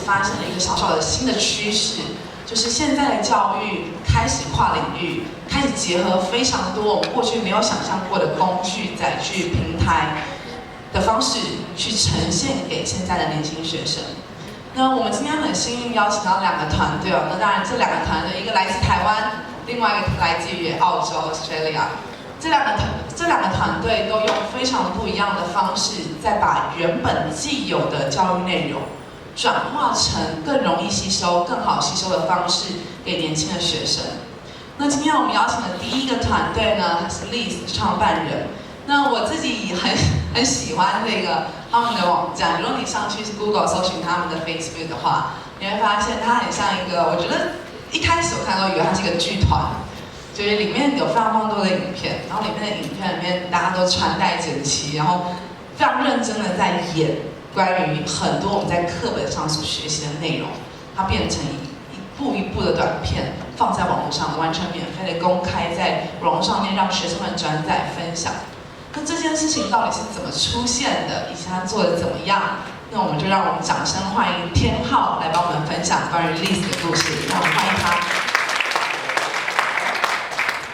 发现了一个小小的新的趋势，就是现在的教育开始跨领域，开始结合非常多我们过去没有想象过的工具、载具、平台的方式去呈现给现在的年轻学生。那我们今天很幸运邀请到2个团队哦，那当然这2个团队，一个来自台湾，另外一个来自于澳洲 Australia。这两个团队都用非常不一样的方式，在把原本既有的教育内容转化成更容易吸收、更好吸收的方式给年轻的学生。那今天我们邀请的第一个团队呢，他是 Lis 创办人。那我自己很喜欢这个他们的网站，如果你上去是 Google 搜寻他们的 Facebook 的话，你会发现它很像一个，我觉得一开始我看到以为它是一个剧团。就是里面有非常多的影片，然后里面的影片里面大家都穿戴整齐，然后非常认真的在演关于很多我们在课本上所学习的内容，它变成一步一步的短片放在网络上，完全免费的公开在网络上面，让学生们转载分享。那这件事情到底是怎么出现的，以及它做的怎么样？那我们就让我们掌声欢迎天浩来帮我们分享关于 Lis 的故事，让我们欢迎他。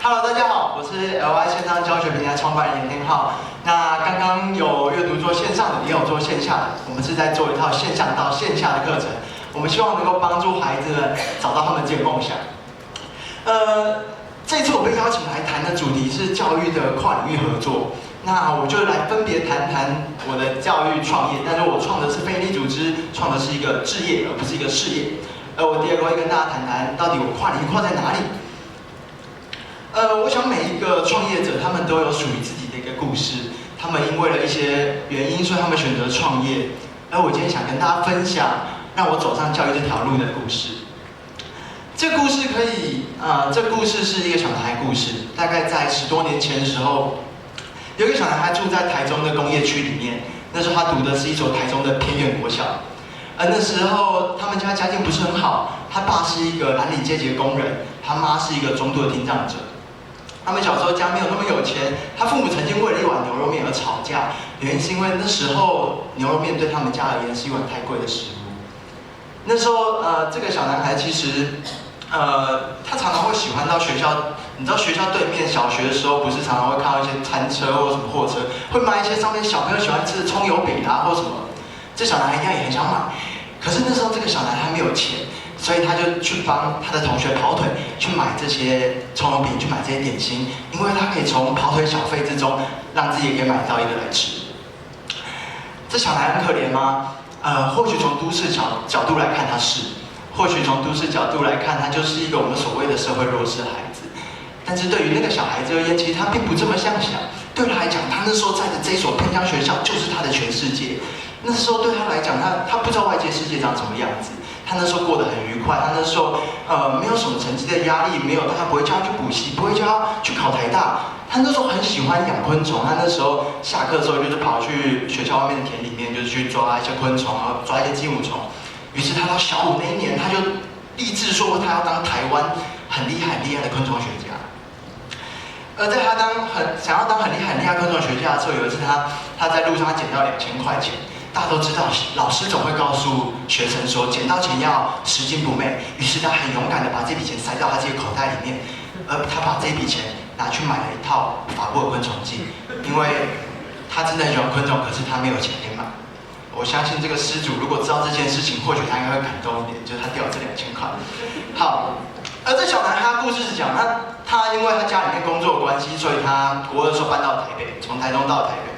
Hello， 大家好，我是 Lis 线上教学平台创办人天浩。那刚刚有阅读做线上的，也有做线下的，我们是在做一套线上到线下的课程。我们希望能够帮助孩子们找到他们自己的梦想。这次我被邀请来谈的主题是教育的跨领域合作。那我就来分别谈谈我的教育创业，但是我创的是非营利组织，创的是一个志业，而不是一个事业。我第2个会跟大家谈谈到底我跨领域跨在哪里。我想每一个创业者，他们都有属于自己的一个故事。他们因为了一些原因，所以他们选择创业。而我今天想跟大家分享，让我走上教育这条路的故事。这个故事这个故事是一个小男孩故事。大概在10多年前的时候，有一个小男孩住在台中的工业区里面。那时候他读的是一所台中的偏远国小。那时候他们家境不是很好，他爸是一个蓝领阶级的工人，他妈是一个中度的听障者。他们小时候家没有那么有钱，他父母曾经为了一碗牛肉面而吵架，原因是因为那时候牛肉面对他们家而言是一碗太贵的食物。那时候这个小男孩其实他常常会喜欢到学校，你知道学校对面小学的时候，不是常常会看到一些餐车或什么货车，会卖一些上面小朋友喜欢吃的葱油饼啊或什么。这小男孩应该也很想买，可是那时候这个小男孩没有钱。所以他就去帮他的同学跑腿，去买这些葱油饼，去买这些点心，因为他可以从跑腿小费之中，让自己也可以买到一个来吃。这小孩很可怜吗？或许从都市角度来看他是，或许从都市角度来看他就是一个我们所谓的社会弱势孩子。但是对于那个小孩子而言，其实他并不这么想。对他来讲，他那时候在的这所偏乡学校就是他的全世界。那时候对他来讲，他不知道外界世界长什么样子。他那时候过得很愉快，他那时候没有什么成绩的压力，没有大家不会叫他去补习，不会叫他去考台大。他那时候很喜欢养昆虫，他那时候下课的时候就是跑去学校外面的田里面，就是去抓一些昆虫，然后抓一些鸡母虫。于是他到小5那一年，他就立志说他要当台湾很厉害的昆虫学家。而在他想要当很厉害昆虫学家的时候，有一次他在路上捡到2000块钱。大家都知道，老师总会告诉学生说，捡到钱要拾金不昧。于是他很勇敢的把这笔钱塞到他自己的口袋里面，而他把这笔钱拿去买了一套法国的昆虫记，因为他真的很喜欢昆虫，可是他没有钱可以买。我相信这个失主如果知道这件事情，或许他应该会感动一点，就是他掉了这2000块。好，而这小男孩故事是讲他因为他家里面工作的关系，所以他国2的时候搬到台北，从台中到台北。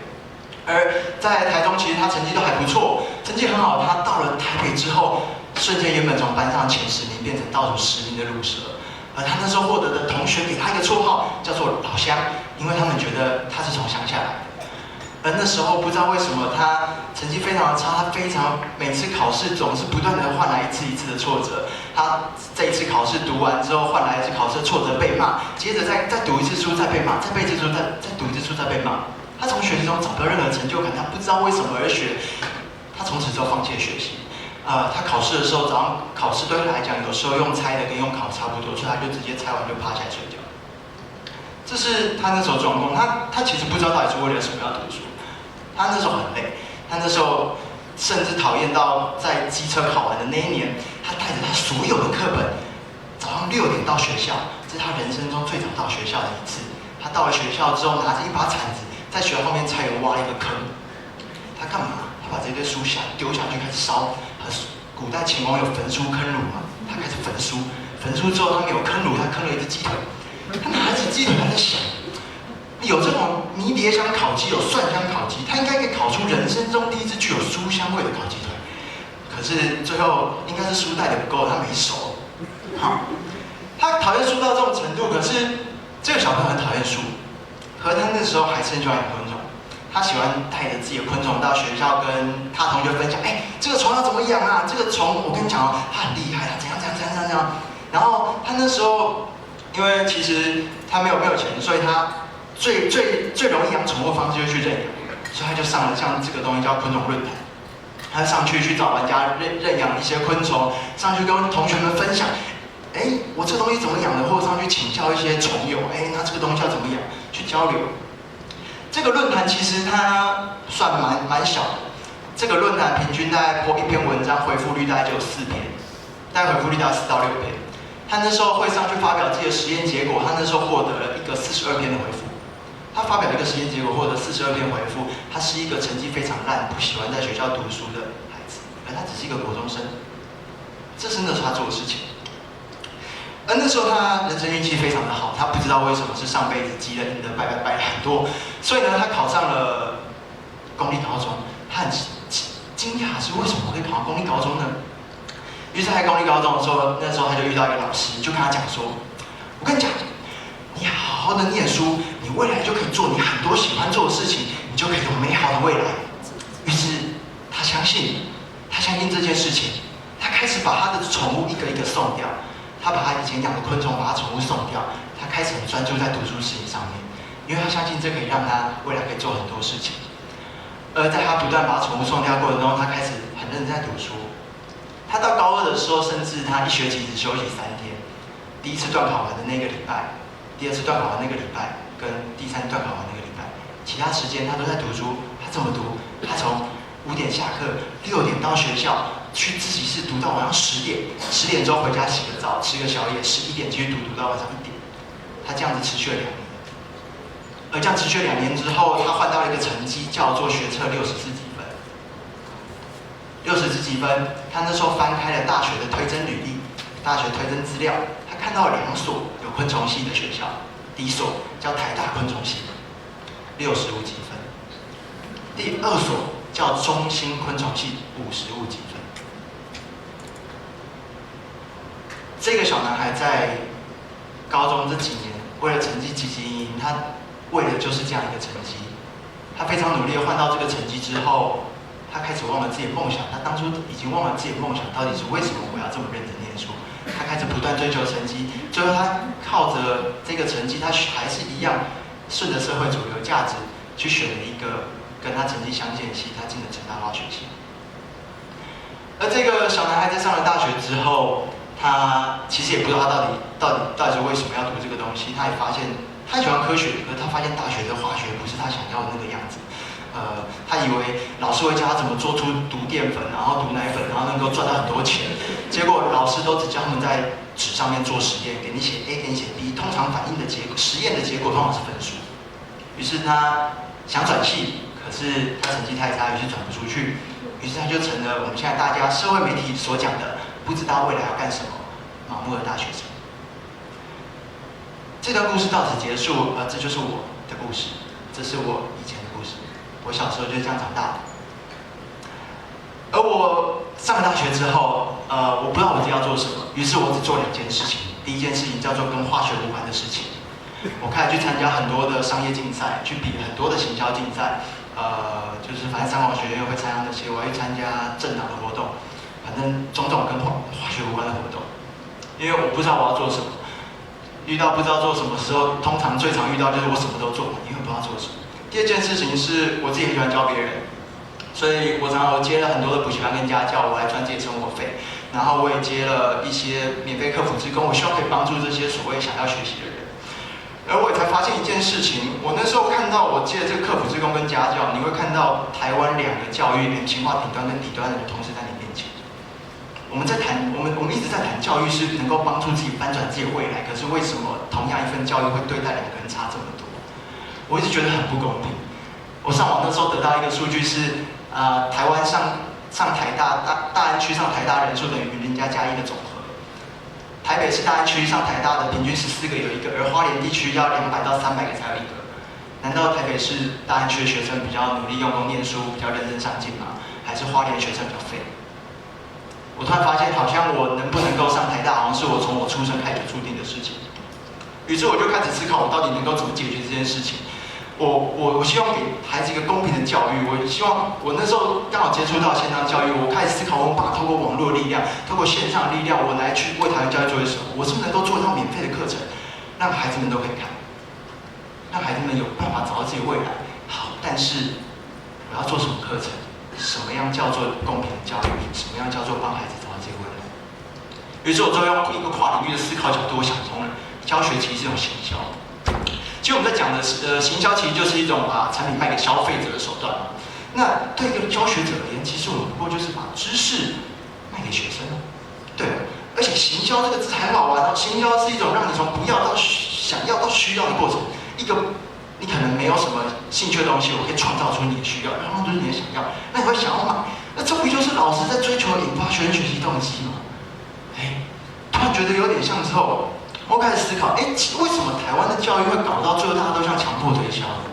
而在台中，其实他成绩都还不错，成绩很好。他到了台北之后，瞬间原本从班上前10名变成倒数10名的路蛇。而他那时候获得的同学给他一个绰号，叫做老乡，因为他们觉得他是从乡下来的。而那时候不知道为什么他成绩非常的差，他每次考试总是不断的换来一次的挫折。他这一次考试读完之后，换来一次考试的挫折被骂，接着再读一次书再被骂，再背一次书再读一次书再被骂。他从学习中找不到任何成就感，他不知道为什么而学，他从此之后放弃了学习。他考试的时候，早上考试对他来讲，有时候用猜的跟用考差不多，所以他就直接猜完就趴下来睡觉。这是他那时候状况，他其实不知道到底是为了什么要读书。他那时候很累，他那时候甚至讨厌到在机车考完的那一年，他带着他所有的课本，早上6点到学校，这是他人生中最早到学校的一次。他到了学校之后，拿着一把铲子，在学校后面菜园挖了一个坑。他干嘛？他把这堆书丢下去开始烧。古代秦王有焚书坑儒嘛，他开始焚书。焚书之后，他没有坑儒，他坑了一只鸡腿。他拿着鸡腿，他在想，有这种迷迭香烤鸡，有蒜香烤鸡，他应该可以烤出人生中第一只具有书香味的烤鸡腿。可是最后应该是书带的不够，他没熟。好，他讨厌书到这种程度，可是这个小朋友很讨厌书，可是他那时候还是很喜欢养昆虫。他喜欢带着自己的昆虫到学校，跟他同学分享，这个虫要怎么养啊？这个虫我跟你讲哦，它很厉害，它怎样。然后他那时候，因为其实他没有钱，所以他最容易养宠物的方式就是去认养，所以他就上了像这个东西叫昆虫论坛，他上去找玩家认养一些昆虫，上去跟同学们分享，我这个东西怎么养的，或者上去请教一些虫友，那这个东西要怎么养，去交流。这个论坛其实它算蛮小的，这个论坛平均大概播一篇文章，回复率大概就有4篇，大概回复率大概4到6篇。他那时候会上去发表自己的实验结果，他那时候获得了一个42篇的回复。他发表一个实验结果，获得42篇回复。他是一个成绩非常烂、不喜欢在学校读书的孩子，而他只是一个国中生。这真的是他做的事情。而那时候他人生运气非常的好，他不知道为什么是上辈子积了阴德，拜了很多，所以呢，他考上了公立高中。他很惊讶是为什么会考上公立高中呢？于是，在公立高中的时候，那时候他就遇到一个老师，就跟他讲说：“我跟你讲，你好好的念书，你未来就可以做你很多喜欢做的事情，你就可以有美好的未来。”于是他相信这件事情，他开始把他的宠物一个一个送掉。他把他以前养的昆虫，把他宠物送掉，他开始很专注在读书事情上面，因为他相信这可以让他未来可以做很多事情。而在他不断把宠物送掉过程中，他开始很认真在读书。他到高2的时候，甚至他1学期只休息3天，第1次段考完的那个礼拜，第2次段考完那个礼拜，跟第3次段考完那个礼拜，其他时间他都在读书。他怎么读？他从5点下课，6点到学校。去自习室读到晚上10点，10点之后回家洗个澡，吃个宵夜，11点继续读到晚上1点。他这样子持续了2年，而这样持续了2年之后，他换到了一个成绩叫做学测64几分。60几分，他那时候翻开了大学的推甄履历、大学推甄资料，他看到了2所有昆虫系的学校，第1所叫台大昆虫系，65几分；第2所叫中兴昆虫系，55几分。这个小男孩在高中这几年，为了成绩汲汲营营，他为的就是这样一个成绩。他非常努力的换到这个成绩之后，他开始忘了自己的梦想。他当初已经忘了自己的梦想到底是为什么我要这么认真念书。他开始不断追求成绩，最后他靠着这个成绩，他还是一样顺着社会主流价值去选了一个跟他成绩相近的系，他进了成大化学系。而这个小男孩在上了大学之后，他其实也不知道他到底是为什么要读这个东西。他也发现他喜欢科学，可是他发现大学的化学不是他想要的那个样子。他以为老师会教他怎么做出毒淀粉，然后毒奶粉，然后能够赚到很多钱。结果老师都只教他们在纸上面做实验，给你写 A， 给你写 B， 通常反应的结果，实验的结果通常是分数。于是他想转系，可是他成绩太差，于是转不出去。于是他就成了我们现在大家社会媒体所讲的不知道未来要干什么、盲目的大学生。这段故事到此结束，这就是我的故事，这是我以前的故事。我小时候就是这样长大的。而我上了大学之后，我不知道我自己要做什么，于是我只做2件事情。第一件事情叫做跟化学无关的事情，我开始去参加很多的商业竞赛，去比很多的行销竞赛。就是反正3广学院会参加那些，我要去参加政党的活动，反正种种跟化学无关的活动。因为我不知道我要做什么，遇到不知道做什么时候，通常最常遇到就是我什么都做，因为不知道做什么。第2件事情是我自己很喜欢教别人，所以我接了很多的补习班跟家教，我来赚自己的生活费。然后我也接了一些免费客服志工，我希望可以帮助这些所谓想要学习的人。而我也才发现一件事情，我那时候看到我接这个客服志工跟家教，你会看到台湾2个教育情况顶端跟底端的人同时在你面前。我们一直在谈教育是能够帮助自己翻转自己的未来，可是为什么同样一份教育会对待2个人差这么多？我一直觉得很不公平。我上网那时候得到一个数据是，台湾上台大安区上台大人数等于云林加嘉义的总和。台北市大安区上台大的平均14个有1个，而花莲地区要200到300个才有1个。难道台北市大安区的学生比较努力用功念书，比较认真上进吗？还是花莲学生比较废？我突然发现，好像我能不能够上台大，好像是我从我出生开始注定的事情。于是我就开始思考，我到底能够怎么解决这件事情。我希望给孩子一个公平的教育。我希望我那时候刚好接触到线上教育，我开始思考，我把透过网络的力量，透过线上的力量，我来去为台湾教育做些什么？我是不是能够做到免费的课程，让孩子们都可以看，让孩子们有办法找到自己的未来？好，但是我要做什么课程？什么样叫做公平的教育？什么样叫做帮孩子找到自己的未来？于是我就用一个跨领域的思考角度，我想通了，教学其实是一种行销。其实我们在讲的行销，其实就是一种把产品卖给消费者的手段嘛。那对一个教学者而言，其实我们不过就是把知识卖给学生。对，而且行销这个字很好玩哦，行销是一种让你从不要到想要到需要的过程。一个你可能没有什么兴趣的东西，我可以创造出你的需要，然后就是你的想要，那你会想要买，那这不就是老师在追求引发学生学习动机吗？突然觉得有点像之后，我开始思考，为什么台湾的教育会搞到最后大家都像强迫推销的？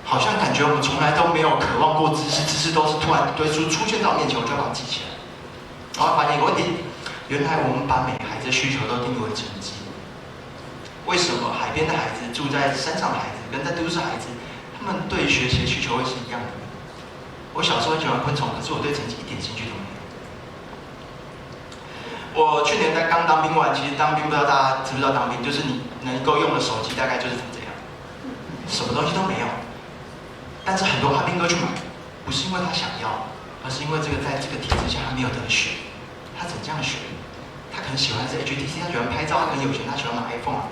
好像感觉我们从来都没有渴望过知识，知识都是突然堆出现在我面前，我就要把它记起来。然后发现一个问题，原来我们把每个孩子的需求都定义为成绩。为什么海边的孩子、住在山上的孩子跟在都市孩子，他们对学习的需求会是一样的？我小时候很喜欢昆虫，可是我对成绩一点兴趣都没有。我去年在刚当兵完，其实当兵不知道大家知不知道当兵，就是你能够用的手机大概就是长这样，什么东西都没有。但是很多阿兵哥去买，不是因为他想要，而是因为在这个体制下他没有得选，他怎么这样选？他可能喜欢的是 HTC， 他喜欢拍照，他可能有钱，他喜欢买 iPhone。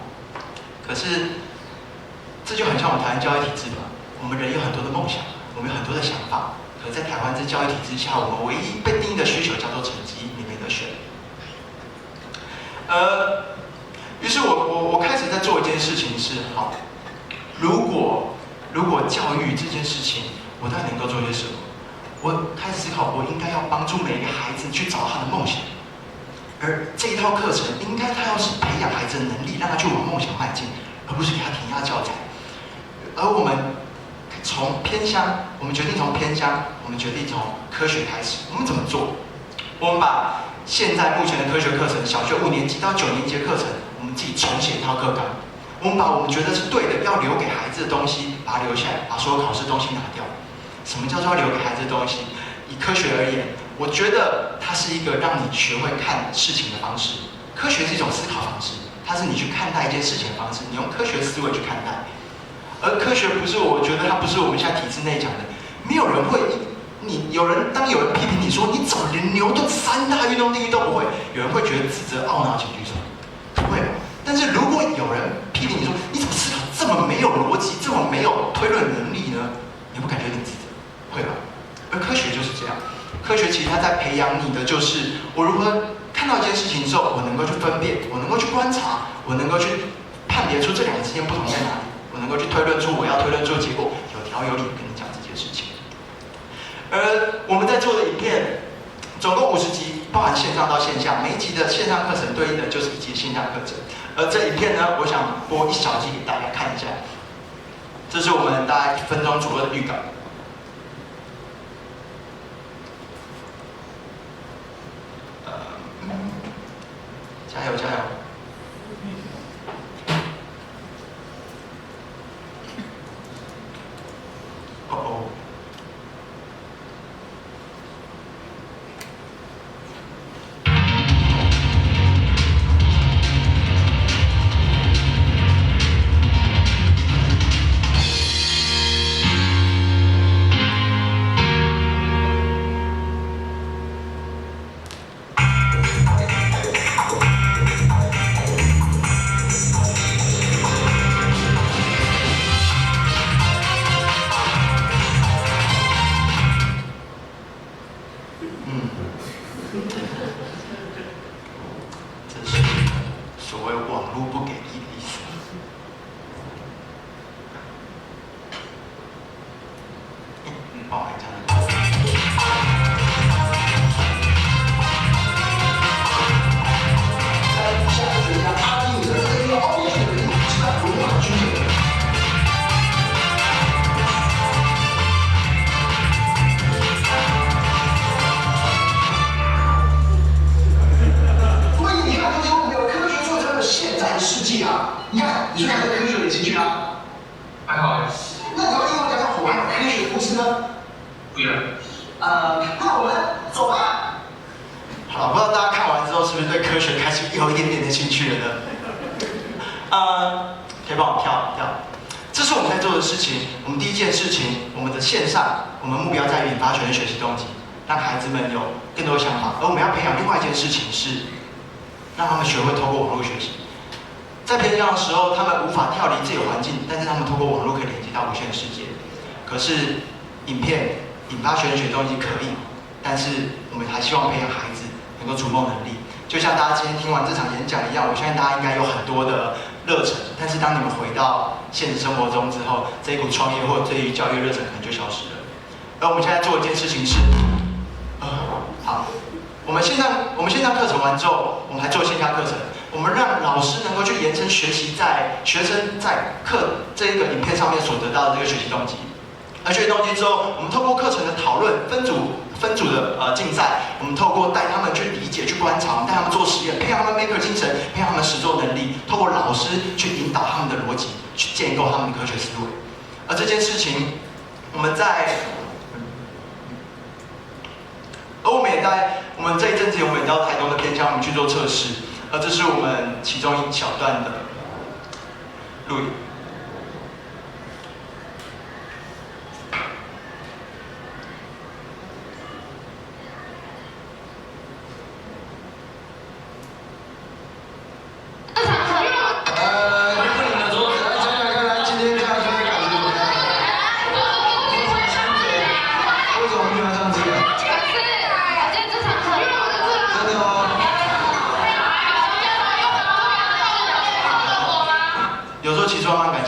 可是，这就很像我们台湾教育体制吧？我们人有很多的梦想，我们有很多的想法，可是在台湾这教育体制下，我们唯一被定义的需求叫做成绩，你没得选。于是我开始在做一件事情是，好，如果教育这件事情，我到底能够做些什么？我开始思考，我应该要帮助每一个孩子去找他的梦想。而这一套课程，应该它要是培养孩子的能力，让他去往梦想迈进，而不是给他填鸭教材。而我们从偏乡，我们决定从偏乡，我们决定从科学开始。我们怎么做？我们把现在目前的科学课程，小学5年级到9年级的课程，我们自己重写一套课纲。我们把我们觉得是对的，要留给孩子的东西，把它留下来，把所有考试东西拿掉。什么叫做要留给孩子的东西？以科学而言，我觉得它是一个让你学会看事情的方式。科学是一种思考方式，它是你去看待一件事情的方式，你用科学思维去看待。而科学不是，我觉得它不是我们现在体制内讲的，没有人会，当有人批评你说你怎么连牛顿3大运动定律都不会，有人会觉得自责、懊恼、请举手，不会吧？但是如果有人批评你说你怎么思考这么没有逻辑、这么没有推论能力呢？你会感觉有点自责，会吧？而科学就是这样，科学其实它在培养你的就是我如何看到一件事情之后，我能够去分辨，我能够去观察，我能够去判别出这2个之间不同在哪里，我能够去推论出我要推论出的结果，有条有理跟你讲这件事情。而我们在做的影片总共50集，包含线上到线下，每一集的线上课程对应的就是1集的线下课程。而这影片呢，我想播1小集给大家看一下，这是我们大概1分钟左右的预告。加油加油！哦哦。帮我来讲。你看，你说你对科学有兴趣吗？还好哎。那你要听我讲讲我还有科学的故事呢？不要。那我们走吧。好，不知道大家看完之后是不是对科学开始有一点点的兴趣了呢？可以帮我跳。这是我们在做的事情。我们第一件事情，我们的线上，我们目标在于引发学生学习动机，让孩子们有更多的想法。而我们要培养另外一件事情是，让他们学会透过网络学习。在偏乡的时候，他们无法跳离自己的环境，但是他们透过网络可以连接到无限的世界。可是，影片引发学生学习动机可以，但是我们还希望培养孩子能够逐梦能力。就像大家今天听完这场演讲一样，我相信大家应该有很多的热忱，但是当你们回到现实生活中之后，这一股创业或者对于教育热忱可能就消失了。而我们现在做一件事情是，好，我们线上课程完之后，我们还做线下课程。我们让老师能够去延伸学生在这一个影片上面所得到的这个学习动机。而学习动机之后，我们透过课程的讨论、分组的竞赛，我们透过带他们去理解、去观察，带他们做实验，培养他们 maker 精神，培养他们实作能力，透过老师去引导他们的逻辑，去建构他们的科学思维。而这件事情，我们这一阵子我们也到台东的偏乡，我们去做测试。而这是我们其中一小段的录影。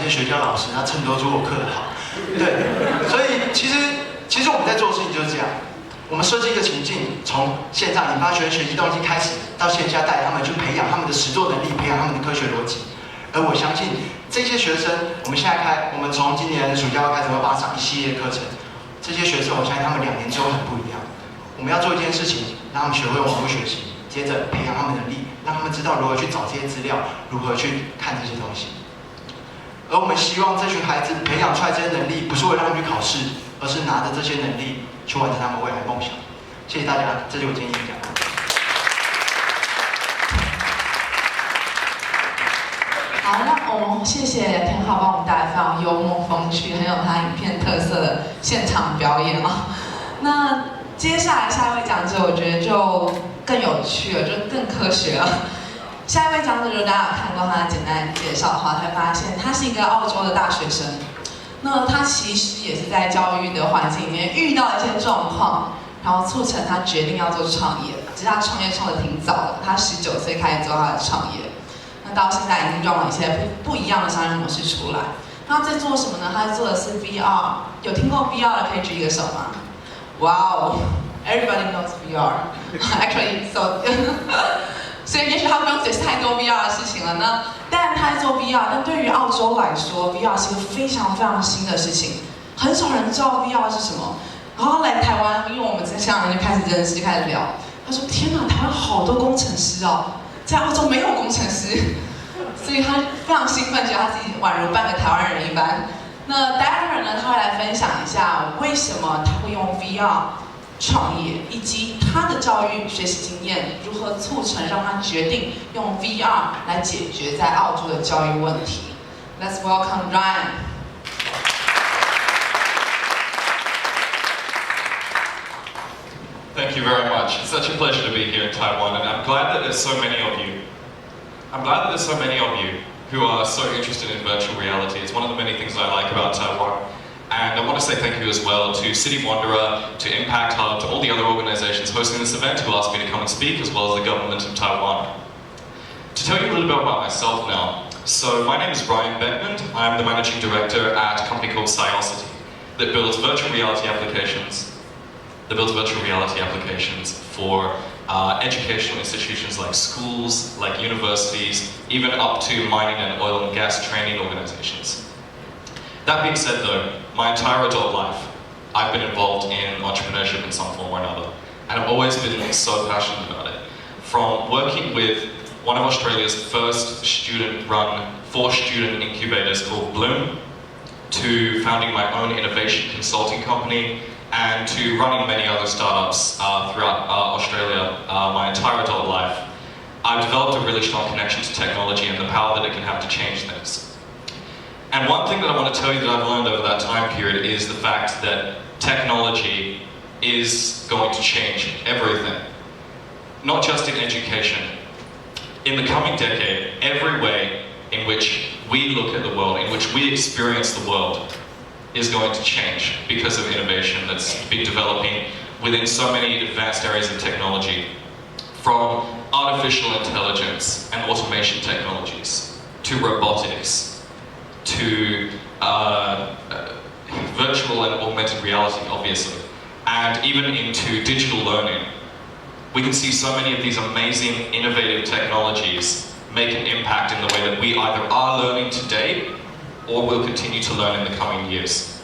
学校老师他衬托出我课的好，对，所以其实我们在做的事情就是这样，我们设计一个情境，从线上引发学生学习动机开始，到线下带他们去培养他们的实作能力，培养他们的科学逻辑。而我相信这些学生，我们从今年暑假开始会帮他上一系列课程，这些学生我相信他们2年之后很不一样。我们要做一件事情，让他们学会网络学习，接着培养他们的能力，让他们知道如何去找这些资料，如何去看这些东西。而我们希望这群孩子培养出来这些能力，不是为了让他们去考试，而是拿着这些能力去完成他们未来梦想。谢谢大家，这就是我今天演讲。好，那我们谢谢天浩帮我们带来非常幽默风趣、很有他影片特色的现场表演啊。那接下来下一位讲者，我觉得就更有趣了，就更科学了。下一位讲者，如果大家有看过他的简单介绍的话，会发现他是一个澳洲的大学生。那他其实也是在教育的环境里面遇到一些状况，然后促成他决定要做创业。其实他创业创得挺早的，他19岁开始做他的创业，那到现在已经用了一些不一样的商业模式出来。那他在做什么呢？他做的是 VR。有听过 VR 的可以举一个手吗？哇哦 ，Everybody knows VR. Actually, so 所以也许他不用解释太多 VR 的事情了呢。但他在做 VR， 但对于澳洲来说 ，VR 是一个非常非常新的事情，很少人知道 VR 是什么。然后来台湾，因为我们在香港人就开始认识，就开始聊。他说：“天哪，台湾好多工程师哦，在澳洲没有工程师。”所以他非常兴奋，觉得他自己宛如半个台湾人一般。那待会儿呢，他会来分享一下为什么他会用 VR 创业，以及他的教育学习经验如何促成让他决定用 VR 来解决在澳洲的教育问题。Let's welcome Ryan. Thank you very much. It's such a pleasure to be here in Taiwan, and I'm glad that there's so many of you. Who are so interested in virtual reality. It's one of the many things I like about Taiwan. And I want to say thank you as well to City Wanderer, to Impact Hub, to all the other organizations hosting this event who asked me to come and speak, as well as the government of Taiwan. To tell you a little bit about myself now. So my name is Beckmand. I'm the managing director at a company called Sciosity. that builds virtual reality applications for educational institutions like schools, like universities, even up to mining and oil and gas training organizations. That being said though, my entire adult life, I've been involved in entrepreneurship in some form or another, and I've always been so passionate about it. From working with one of Australia's first student-run 4-student incubators called Bloom, to founding my own innovation consulting company, and to running many other startups throughout Australia my entire adult life, I've developed a really strong connection to technology and the power that it can have to change things. And one thing that I want to tell you that I've learned over that time period is the fact that technology is going to change everything. Not just in education. In the coming decade, every way in which we look at the world, in which we experience the world, is going to change because of innovation that's been developing within so many advanced areas of technology, from artificial intelligence and automation technologies, to robotics, to virtual and augmented reality, obviously, and even into digital learning. We can see so many of these amazing, innovative technologies make an impact in the way that we either are learning today or will continue to learn in the coming years.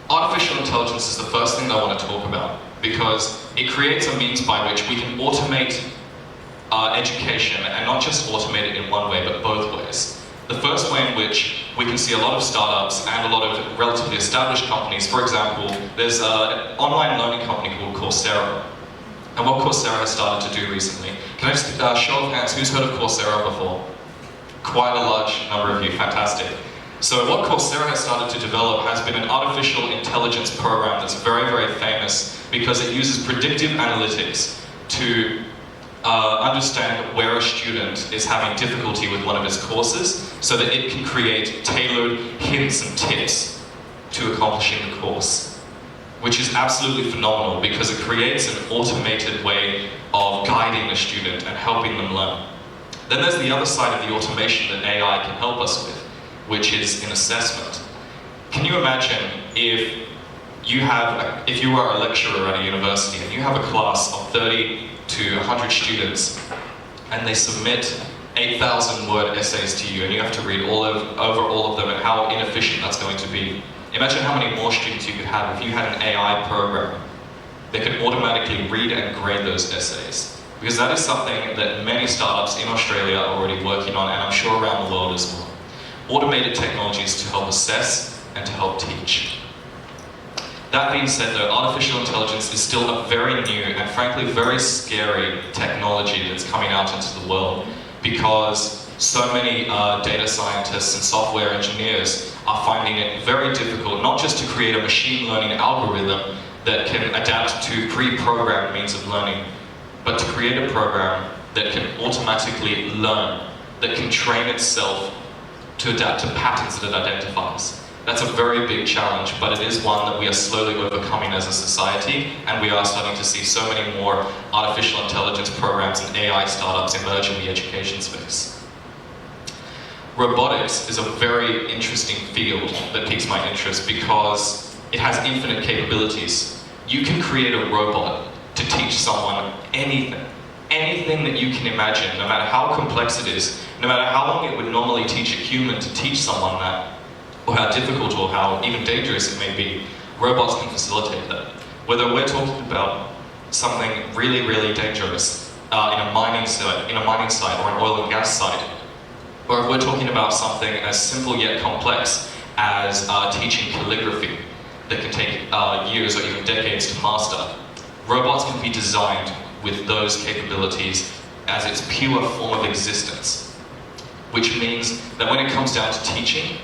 Artificial intelligence is the first thing that I want to talk about because it creates a means by which we can automate education, and not just automate it in one way, but both ways. The first way in which we can see a lot of startups and a lot of relatively established companies, for example, there's an online learning company called Coursera. And what Coursera has started to do recently, can I just show of hands, who's heard of Coursera before? Quite a large number of you, fantastic. So what Coursera has started to develop has been an artificial intelligence program that's very, very famous because it uses predictive analytics to understand where a student is having difficulty with one of his courses so that it can create tailored hints and tips to accomplishing the course, which is absolutely phenomenal because it creates an automated way of guiding the student and helping them learn. Then there's the other side of the automation that AI can help us with, which is in assessment. Can you imagine if you are a lecturer at a university and you have a class of 30 to 100 students and they submit 8,000 word essays to you and you have to read over all of them and how inefficient that's going to be. Imagine how many more students you could have if you had an AI program that could automatically read and grade those essays. Because that is something that many startups in Australia are already working on, and I'm sure around the world as well. Automated technologies to help assess and to help teach. That being said though, artificial intelligence is still a very new and frankly very scary technology that's coming out into the world because so many data scientists and software engineers are finding it very difficult not just to create a machine learning algorithm that can adapt to pre-programmed means of learning, but to create a program that can automatically learn, that can train itself to adapt to patterns that it identifies. That's a very big challenge, but it is one that we are slowly overcoming as a society, and we are starting to see so many more artificial intelligence programs and AI startups emerge in the education space. Robotics is a very interesting field that piques my interest because it has infinite capabilities. You can create a robot to teach someone anything. Anything that you can imagine, no matter how complex it is, no matter how long it would normally teach a human to teach someone that, or how difficult or how even dangerous it may be, robots can facilitate that. Whether we're talking about something really, really dangerous in a mining site or an oil and gas site, or if we're talking about something as simple yet complex as teaching calligraphy that can take years or even decades to master, robots can be designed with those capabilities as its pure form of existence, which means that when it comes down to teaching,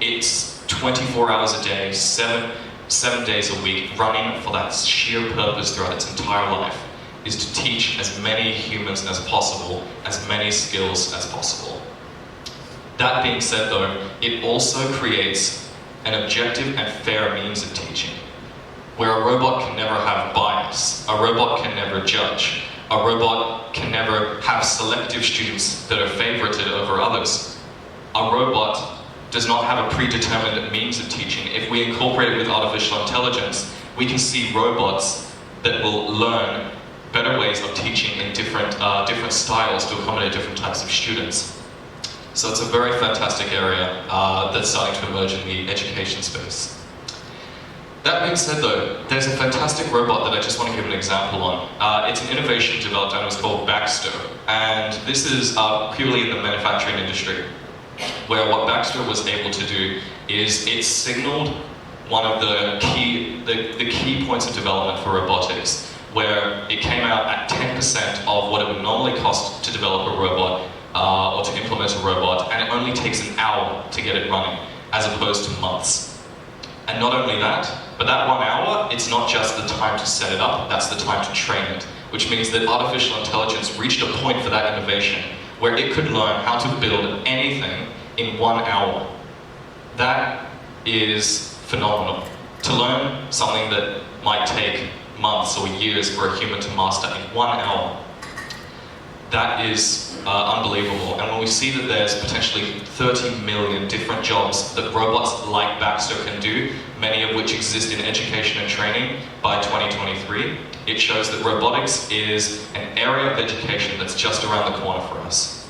it's 24 hours a day, seven days a week, running for that sheer purpose throughout its entire life, is to teach as many humans as possible, as many skills as possible. That being said though, it also creates an objective and fair means of teaching, where a robot can never have bias, a robot can never judge, a robot can never have selective students that are favorited over others. A robot does not have a predetermined means of teaching. If we incorporate it with artificial intelligence, we can see robots that will learn better ways of teaching in different styles to accommodate different types of students. So it's a very fantastic area that's starting to emerge in the education space. That being said though, there's a fantastic robot that I just want to give an example on. It's an innovation developed and it was called Baxter. And this is purely in the manufacturing industry, where what Baxter was able to do is it signaled one of the key points of development for robotics, where it came out at 10% of what it would normally cost to develop a robot or to implement a robot, and it only takes an hour to get it running, as opposed to months. And not only that, but that 1 hour, it's not just the time to set it up, that's the time to train it, which means that artificial intelligence reached a point for that innovation where it could learn how to build anything in 1 hour. That is phenomenal. To learn something that might take months or years for a human to master in 1 hour, that is unbelievable. And when we see that there's potentially 30 million different jobs that robots like Baxter can do, many of which exist in education and training by 2023, it shows that robotics is an area of education that's just around the corner for us.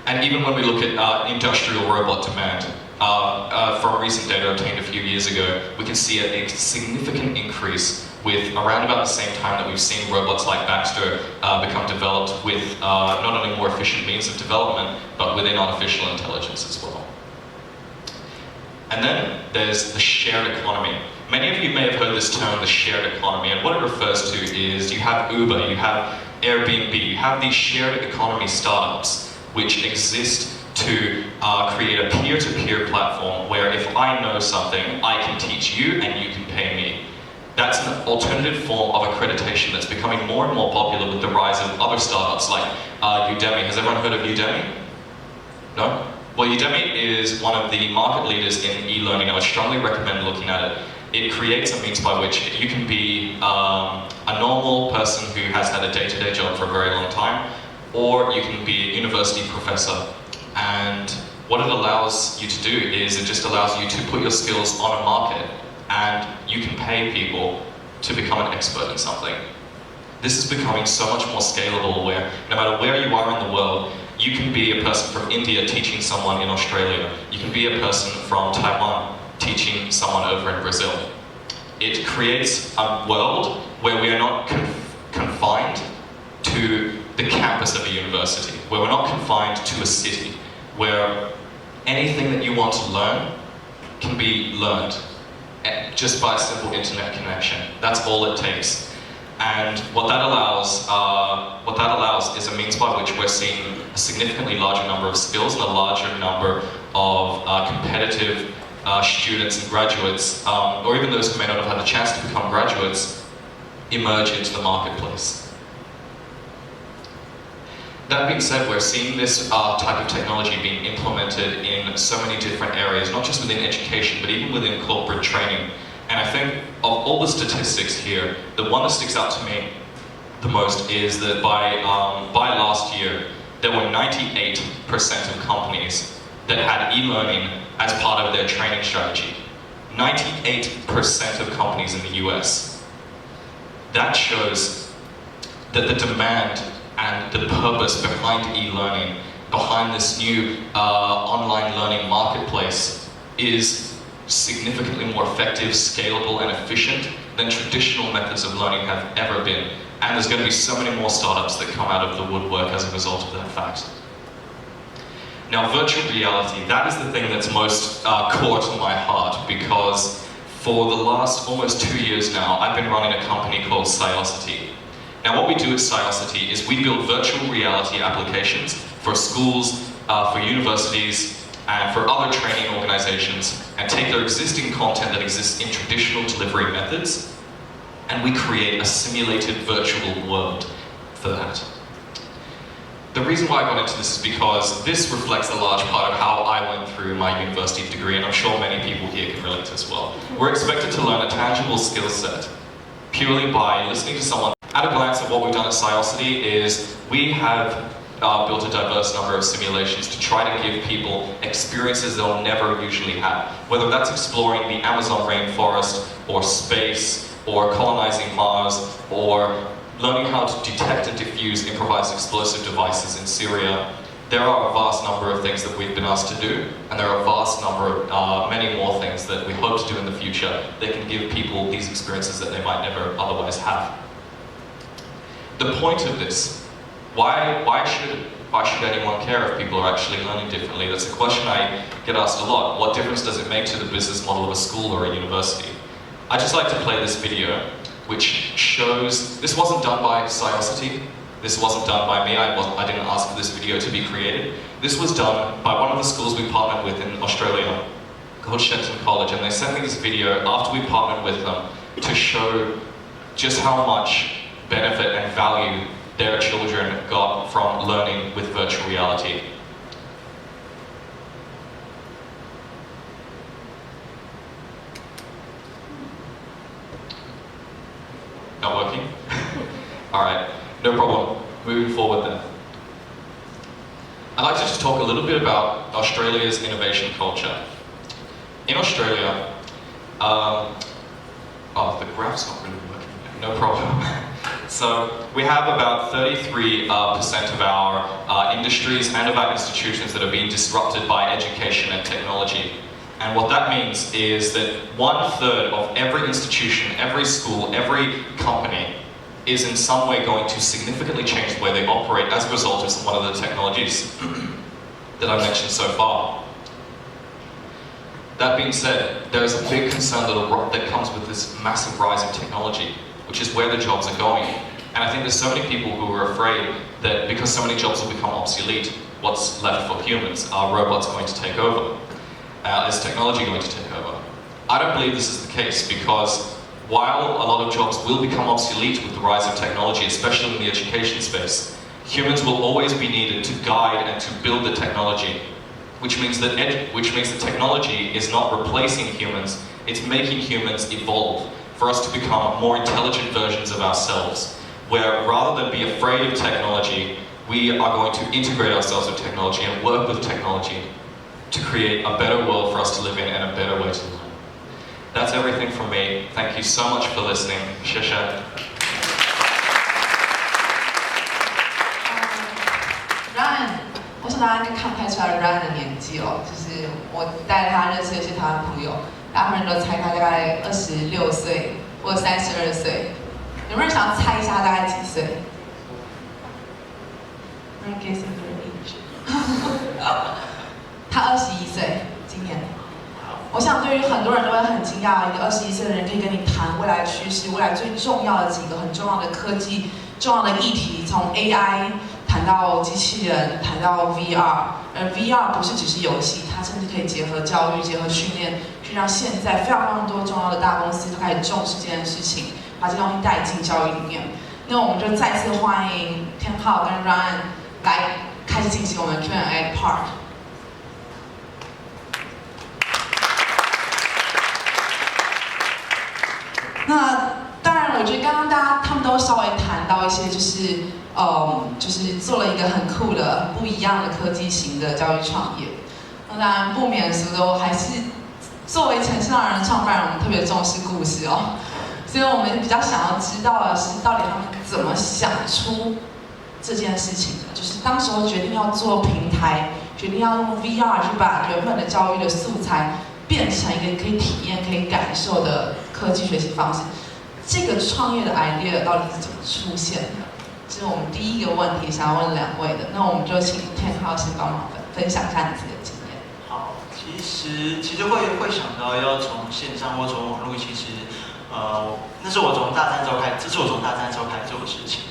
And even when we look at industrial robot demand, from recent data obtained a few years ago, we can see a significant increase with around about the same time that we've seen robots like Baxter become developed with not only more efficient means of development, but within artificial intelligence as well. And then there's the shared economy. Many of you may have heard this term, the shared economy, and what it refers to is you have Uber, you have Airbnb, you have these shared economy startups which exist to create a peer-to-peer platform where if I know something, I can teach you and you can pay me. That's an alternative form of accreditation that's becoming more and more popular with the rise of other startups like Udemy. Has everyone heard of Udemy? No? Well, Udemy is one of the market leaders in e-learning. I would strongly recommend looking at it. It creates a means by which you can be a normal person who has had a day-to-day job for a very long time, or you can be a university professor. And what it allows you to do is it just allows you to put your skills on a market and you can pay people to become an expert in something. This is becoming so much more scalable where no matter where you are in the world, you can be a person from India teaching someone in Australia. You can be a person from Taiwan teaching someone over in Brazil. It creates a world where we are not confined to the campus of a university, where we're not confined to a city, where anything that you want to learn can be learned just by a simple internet connection. That's all it takes. And what that allows is a means by which we're seeing a significantly larger number of skills and a larger number of competitive students and graduates, or even those who may not have had the chance to become graduates, emerge into the marketplace. That being said, we're seeing this type of technology being implemented in so many different areas, not just within education, but even within corporate training. And I think of all the statistics here, the one that sticks out to me the most is that by last year, there were 98% of companies that had e-learning as part of their training strategy. 98% of companies in the US. That shows that the demand and the purpose behind e-learning, behind this new online learning marketplace is significantly more effective, scalable, and efficient than traditional methods of learning have ever been. And there's going to be so many more startups that come out of the woodwork as a result of that fact. Now, virtual reality, that is the thing that's most core to my heart, because for the last almost 2 years now, I've been running a company called Sciosity. Now, what we do at Sciosity is we build virtual reality applications for schools, for universities, and for other training organizations, and take their existing content that exists in traditional delivery methods, and we create a simulated virtual world for that. The reason why I got into this is because this reflects a large part of how I went through my university degree, and I'm sure many people here can relate as well. We're expected to learn a tangible skill set purely by listening to someone. At a glance at what we've done at Sciosity is we have built a diverse number of simulations to try to give people experiences they'll never usually have. Whether that's exploring the Amazon rainforest, or space, or colonizing Mars, or learning how to detect and defuse improvised explosive devices in Syria. There are a vast number of things that we've been asked to do, and there are a vast number of many more things that we hope to do in the future that can give people these experiences that they might never otherwise have. The point of this, why should anyone care if people are actually learning differently? That's a question I get asked a lot. What difference does it make to the business model of a school or a university? I'd just like to play this video, which shows, this wasn't done by Sciosity. This wasn't done by me, I didn't ask for this video to be created. This was done by one of the schools we partnered with in Australia, called Shenton College, and they sent me this video after we partnered with them to show just how much benefit and value their children got from learning with virtual reality. Not working? Alright. No problem. Moving forward then. I'd like to just talk a little bit about Australia's innovation culture. In Australia, oh, the graph's not really working. No problem. So we have about 33% of our industries and of our institutions that are being disrupted by education and technology. And what that means is that 1/3 of every institution, every school, every company is in some way going to significantly change the way they operate as a result of one of the technologies that I've mentioned so far. That being said, there is a big concern that comes with this massive rise in technology, which is where the jobs are going. And I think there's so many people who are afraid that because so many jobs will become obsolete, what's left for humans? Are robots going to take over? Is technology going to take over? I don't believe this is the case, because while a lot of jobs will become obsolete with the rise of technology, especially in the education space, humans will always be needed to guide and to build the technology, which means that technology is not replacing humans, it's making humans evolve, for us to become more intelligent versions of ourselves, where rather than be afraid of technology, we are going to integrate ourselves with technology and work with technology to create a better world for us to live in and a better way to learn. That's everything from me. Thank you so much for listening. Shisha. Ryan， 我想大家应该看不太出来 Ryan 的年纪哦，就是我带他认识的是他的朋友，大部分人都猜他大概26岁或32岁。有没有人想要猜一下他大概几岁？Ryan guessing your age 。他21岁，今年。我想对于很多人都会很惊讶，一个21岁的人可以跟你谈未来趋势，未来最重要的几个很重要的科技、重要的议题，从 AI 谈到机器人，谈到 VR， 而 VR 不是只是游戏，它甚至可以结合教育、结合训练，去让现在非常多重要的大公司都开始重视这件事情，把这东西带进教育里面。那我们就再次欢迎天浩跟 Ryan 来开始进行我们 Q&A part。那当然，我觉得刚刚他们都稍微谈到一些，就是做了一个很酷的、不一样的科技型的教育创业。那当然不免俗的，我还是作为城市浪人创办人，我们特别重视故事哦。所以我们比较想要知道的是，到底他们怎么想出这件事情的？就是当时候决定要做平台，决定要用 VR 去把原本的教育的素材变成一个可以体验、可以感受的科技学习方式。这个创业的 idea 到底是怎么出现的？这是我们第一个问题想要问两位的。那我们就请天浩先帮忙分享一下你自己的经验。好，其实会想到要从线上或从网络，其实那是我从大三之后开始，这是我从大三之后开始做的事情。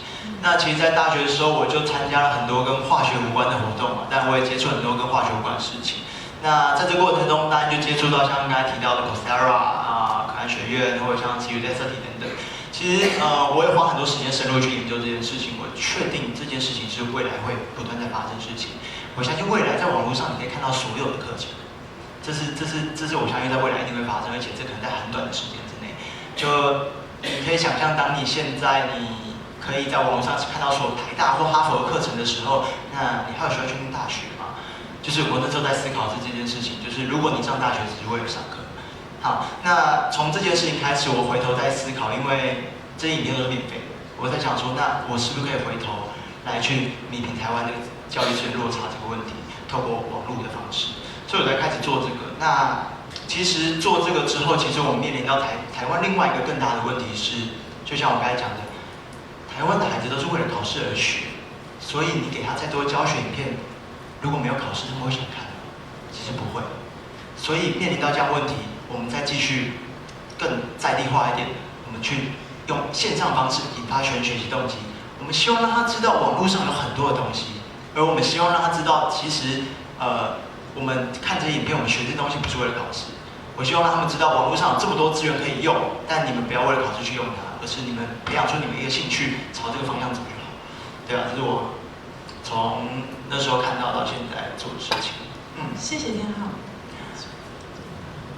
那其实，在大学的时候，我就参加了很多跟化学无关的活动嘛，但我也接触很多跟化学无关的事情。那在这个过程中，当然就接触到像刚才提到的 Coursera 可汗学院，或者像基于 Sciosity 等等。其实我也花很多时间深入去研究这件事情。我确定这件事情是未来会不断在发生的事情。我相信未来在网络上你可以看到所有的课程，这是我相信在未来一定会发生，而且这可能在很短的时间之内。就你可以想象，当你现在你可以在网络上看到说台大或哈佛的课程的时候，那你还有需要去念大学吗？就是我那时候在思考是这件事情，就是如果你上大学只是为了上课，好，那从这件事情开始，我回头在思考，因为这些影片都是免费的，我在想说，那我是不是可以回头来去弥平台湾那个教育资源落差这个问题，透过网络的方式，所以我才开始做这个。那其实做这个之后，其实我们面临到台湾另外一个更大的问题是，就像我刚才讲的，台湾的孩子都是为了考试而学，所以你给他再多教学影片，如果没有考试，他们会想看吗？其实不会。所以面临到这样问题，我们再继续更在地化一点，我们去用线上方式引发学生学习动机。我们希望让他知道网络上有很多的东西，而我们希望让他知道，其实我们看这些影片，我们学这些东西不是为了考试。我希望让他们知道网络上有这么多资源可以用，但你们不要为了考试去用它，而是你们培养出你们一个兴趣，朝这个方向走就好。对啊，这是我从那时候看到现在做的事情。谢谢天浩。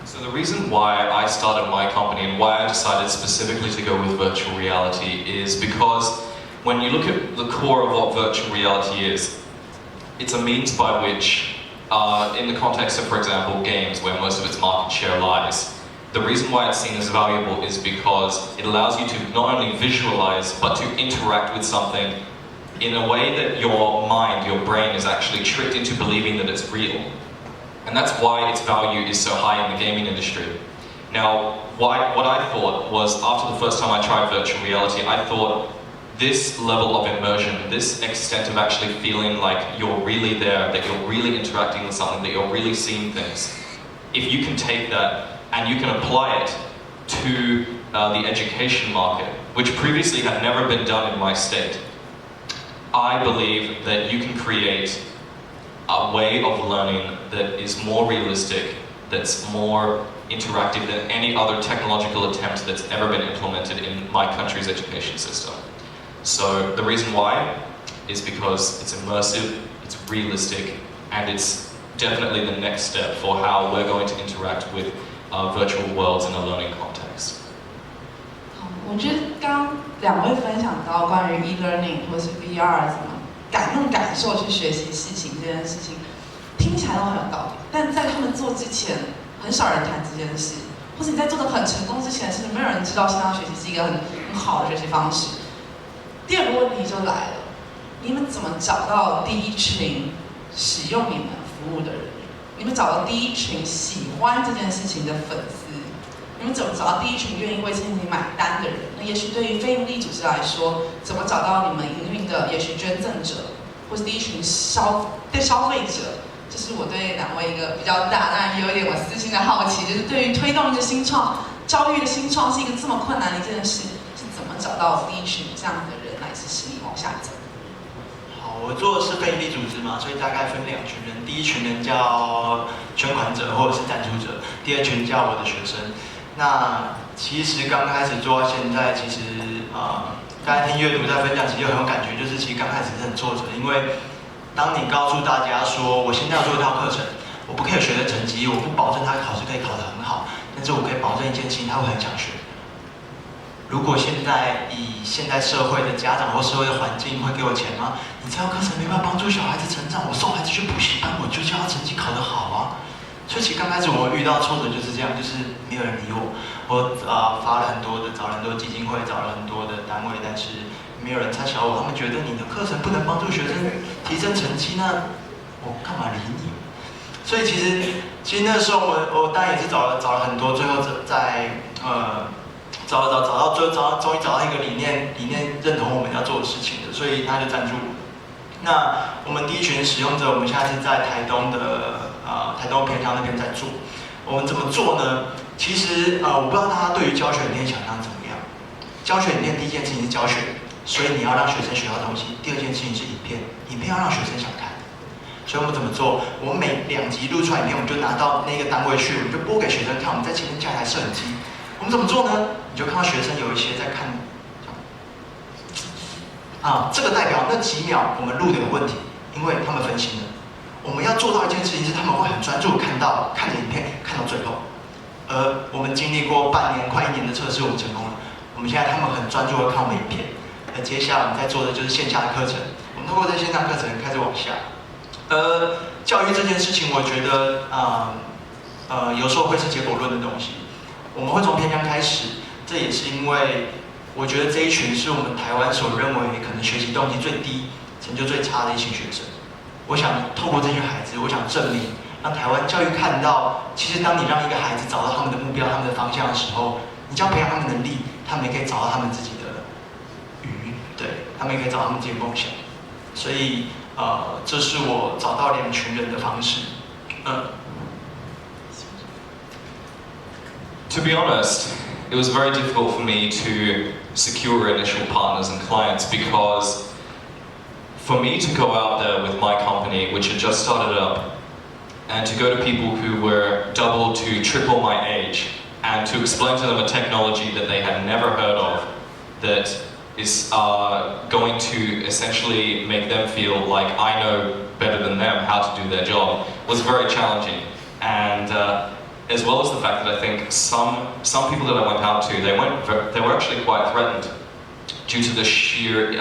So the reason why I started my company and why I decided specifically to go with virtual reality is because when you look at the core of what virtual reality is, it's a means by which in the context of, for example, games where most of its market share lies. The reason why it's seen as valuable is because it allows you to not only visualize, but to interact with something in a way that your mind, your brain is actually tricked into believing that it's real. And that's why its value is so high in the gaming industry. Now, what I thought was, after the first time I tried virtual reality, I thought this level of immersion, this extent of actually feeling like you're really there, that you're really interacting with something, that you're really seeing things, if you can take that and you can apply it to the education market, which previously had never been done in my state, I believe that you can create a way of learning that is more realistic, that's more interactive than any other technological attempt that's ever been implemented in my country's education system. So the reason why is because it's immersive, it's realistic, and it's definitely the next step for how we're going to interact with virtual worlds in a learning context. 我觉得刚刚两位分享到关于 e-learning 或是 VR 怎么用感受去学习事情这件事情，听起来都很有道理，但在他们做之前，很少人谈这件事，或者你在做的很成功之前，甚至没有人知道线上学习是一个很好的学习方式。第二个问题就来了，你们怎么找到第一群使用你们服务的人？你们找到第一群喜欢这件事情的粉丝？你们怎么找到第一群愿意为这件事情买单的人？那也许对于非营利组织来说，怎么找到你们营运的也许捐赠者，或是第一群消费者？这是我对两位一个比较大，当然也有一点我私心的好奇，就是对于推动一个新创教育的新创是一个这么困难的一件事，是怎么找到第一群这样的人来支持你往下走？好，我做的是非营利组织嘛，所以大概分两群人，第一群人叫捐款者或者是赞助者，第二群叫我的学生。那其实刚开始做到现在，其实刚才听阅读在分享，其实很有感觉，就是其实刚开始是很挫折，因为当你告诉大家说，我现在要做一套课程，我不可以学的成绩，我不保证他考试可以考得很好，但是我可以保证一件事情，他会很想学。如果现在以现在社会的家长或社会的环境会给我钱吗？你这套课程没办法帮助小孩子成长，我送孩子去补习班，我就叫他成绩考得好啊。所以其实刚开始我遇到挫折就是这样，就是没有人理我。我发了很多的，找了很多基金会，找了很多的单位，但是没有人插小我。他们觉得你的课程不能帮助学生提升成绩，那我干嘛理你？所以其实那时候我当然也是找了很多，最后在找到终于找到一个理念认同我们要做的事情的，所以他就赞助我。那我们第一群使用者，我们现在是在台东偏乡那边在做。我们怎么做呢？其实我不知道大家对于教学影片想象怎么样。教学影片第一件事情是教学，所以你要让学生学到东西。第二件事情是影片要让学生想看。所以我们怎么做？我们每2集录出来影片，我们就拿到那个单位去，我们就播给学生看。我们在前面架一台摄影机。我们怎么做呢？你就看到学生有一些在看，这个代表那几秒我们录的有问题，因为他们分心了。我们要做到一件事情是，他们会很专注看着影片，看到最后。而我们经历过半年、快1年的测试，我们成功了。我们现在他们很专注的看我们影片，接下来我们在做的就是线下的课程，我们通过这线上课程开始往下。教育这件事情，我觉得有时候会是结果论的东西。我们会从偏乡开始，这也是因为我觉得这一群是我们台湾所认为可能学习动机最低、成就最差的一群学生。我想透过这群孩子，我想证明，让台湾教育看到，其实当你让一个孩子找到他们的目标、他们的方向的时候，你只要培养他们能力，他们也可以找到他们自己的对，他们也可以找到他们自己的梦想。所以这是我找到2群人的方式。To be honest, it was very difficult for me to secure initial partners and clients because for me to go out there with my company, which had just started up, and to go to people who were double to triple my age, and to explain to them a technology that they had never heard of, that is going to essentially make them feel like I know better than them how to do their job, was very challenging. And as well as the fact that I think some people that I went out to, they were actually quite threatened due to the sheer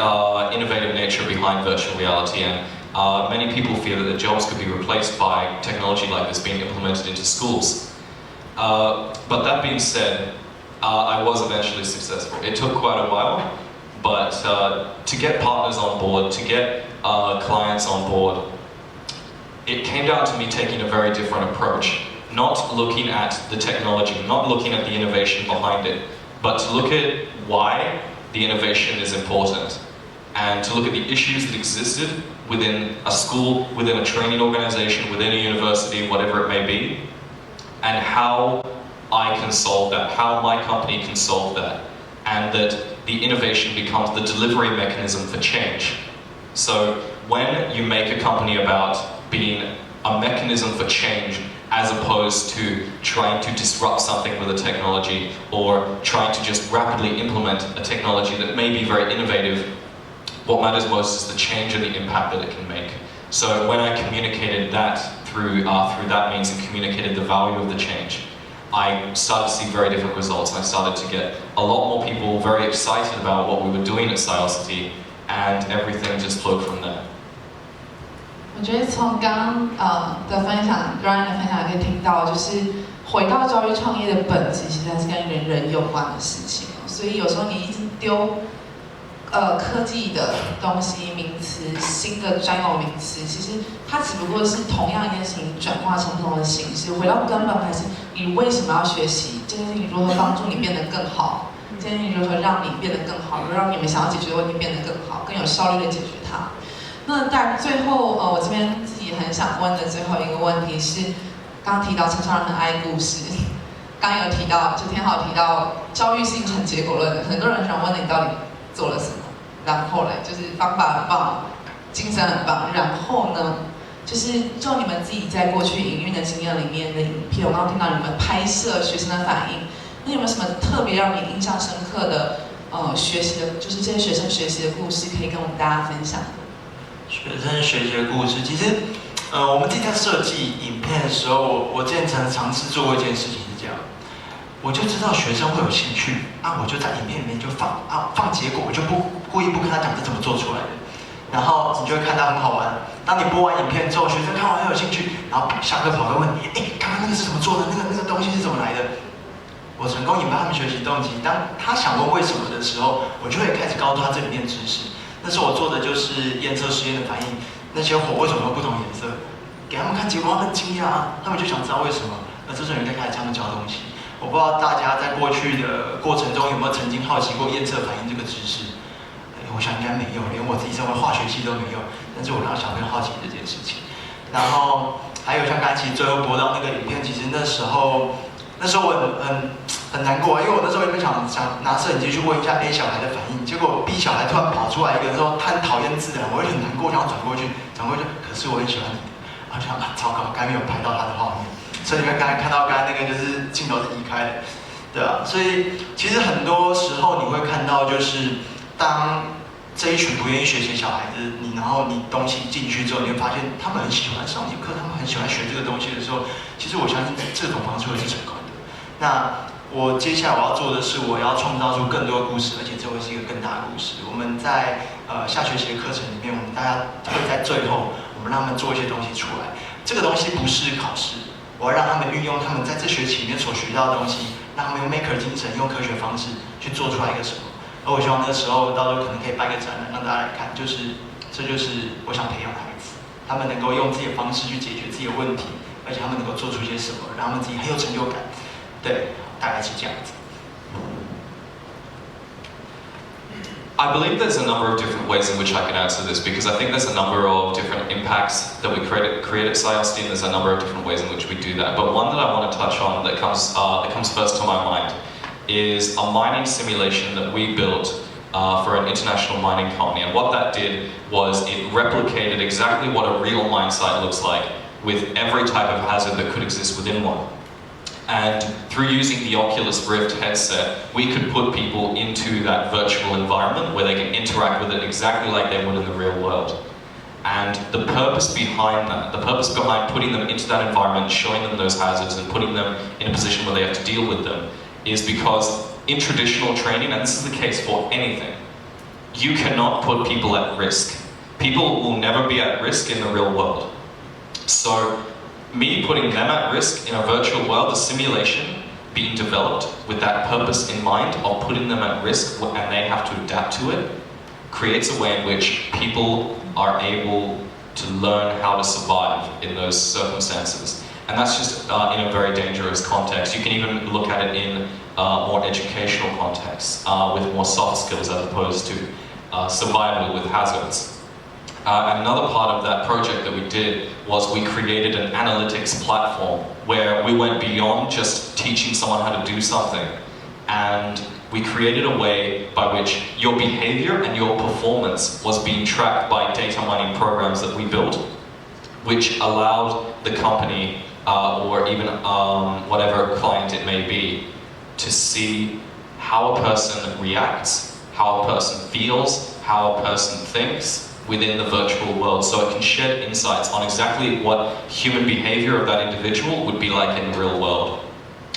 innovative nature behind virtual reality, and many people fear that their jobs could be replaced by technology like this being implemented into schools. But that being said, I was eventually successful. It took quite a while, but to get partners on board, to get clients on board, it came down to me taking a very different approach. Not looking at the technology, not looking at the innovation behind it, but to look at why the innovation is important, and to look at the issues that existed within a school, within a training organization, within a university, whatever it may be, and how I can solve that, how my company can solve that, and that the innovation becomes the delivery mechanism for change. So when you make a company about being a mechanism for change, as opposed to trying to disrupt something with a technology, or trying to just rapidly implement a technology that may be very innovative, what matters most is the change and the impact that it can make. So when I communicated that through that means and communicated the value of the change, I started to see very different results, and I started to get a lot more people very excited about what we were doing at Sciosity, and everything just flowed from there. 我觉得从刚刚的分享 ，Ryan 的分享可以听到，就是回到教育创业的本质，其实还是跟人有关的事情。所以有时候你一直丢科技的东西、名词、新的专有名词，其实它只不过是同样一件事情转化成不同的形式。回到根本，还是你为什么要学习？这件事情如何帮助你变得更好？这件事情如何让你变得更好？如何让你们想要解决的问题变得更好、更有效率的解决它？那但最后，我这边自己很想问的最后一个问题是，刚刚提到陈超人很爱故事，刚刚有提到，就天浩提到教育是一种结果论的，很多人想问你到底做了什么，然后嘞，就是方法很棒，精神很棒，然后呢，就是就你们自己在过去营运的经验里面的影片，我刚刚听到你们拍摄学生的反应，那有没有什么特别让你印象深刻的学习的，就是这些学生学习的故事，可以跟我们大家分享的？学生学习的故事，其实，我们自己在设计影片的时候，我之前尝试做过一件事情是这样，我就知道学生会有兴趣，我就在影片里面就放结果，我就故意不跟他讲是怎么做出来的，然后你就会看到很好玩。当你播完影片之后，学生看完很有兴趣，然后下课跑来问你，刚刚那个是怎么做的？那个东西是怎么来的？我成功引发他们学习动机。当他想问为什么的时候，我就会开始告诉他这里面知识。那时候我做的就是验测实验的反应，那些火为什么会不同颜色？给他们看结果，他们惊讶，他们就想知道为什么。那这时候你就开始教他们教东西。我不知道大家在过去的过程中有没有曾经好奇过验测反应这个知识？我想应该没有，连我自己身为化学系都没有。但是我让小朋友好奇这件事情。然后还有像刚才其实最后播到那个影片，其实那时候我很难过，因为我那时候原本想拿摄影机去问一下 A 小孩的反应，结果 B 小孩突然跑出来一个说他很讨厌自然，我就很难过，想要转过去，可是我很喜欢你，然后就想糟糕，刚没有拍到他的画面，所以你们刚才看到刚才那个就是镜头是移开的，对啊，所以其实很多时候你会看到就是当这一群不愿意学习的小孩子，然后你东西进去之后，你会发现他们很喜欢上你课，他们很喜欢学这个东西的时候，其实我相信这种方式会是成功的。那我接下来我要做的是，我要创造出更多的故事，而且这会是一个更大的故事。我们在下学期的课程里面，我们大家会在最后，我们让他们做一些东西出来。这个东西不是考试，我要让他们运用他们在这学期里面所学到的东西，让他们用 maker 精神，用科学方式去做出来一个什么。而我希望那个时候，到时候可能可以办一个展览，让大家来看，这就是我想培养的孩子，他们能够用自己的方式去解决自己的问题，而且他们能够做出一些什么，让他们自己很有成就感。对，大概是这样子。I believe there's a number of different ways in which I can answer this because I think there's a number of different impacts that we create at Sciosity, and there's a number of different ways in which we do that. But one that I want to touch on that comes first to my mind is a mining simulation that we built for an international mining company. And what that did was it replicated exactly what a real mine site looks like with every type of hazard that could exist within one. And through using the Oculus Rift headset, we could put people into that virtual environment where they can interact with it exactly like they would in the real world. And the purpose behind that, the purpose behind putting them into that environment, showing them those hazards and putting them in a position where they have to deal with them, is because in traditional training, and this is the case for anything, you cannot put people at risk. People will never be at risk in the real world. So me putting them at risk in a virtual world, the simulation being developed with that purpose in mind of putting them at risk and they have to adapt to it, creates a way in which people are able to learn how to survive in those circumstances. And that's just in a very dangerous context. You can even look at it in more educational contexts with more soft skills as opposed to survival with hazards. And another part of that project that we did was we created an analytics platform where we went beyond just teaching someone how to do something, and we created a way by which your behavior and your performance was being tracked by data mining programs that we built, which allowed the company or even whatever client it may be to see how a person reacts, how a person feels, how a person thinks within the virtual world, so it can shed insights on exactly what human behavior of that individual would be like in the real world.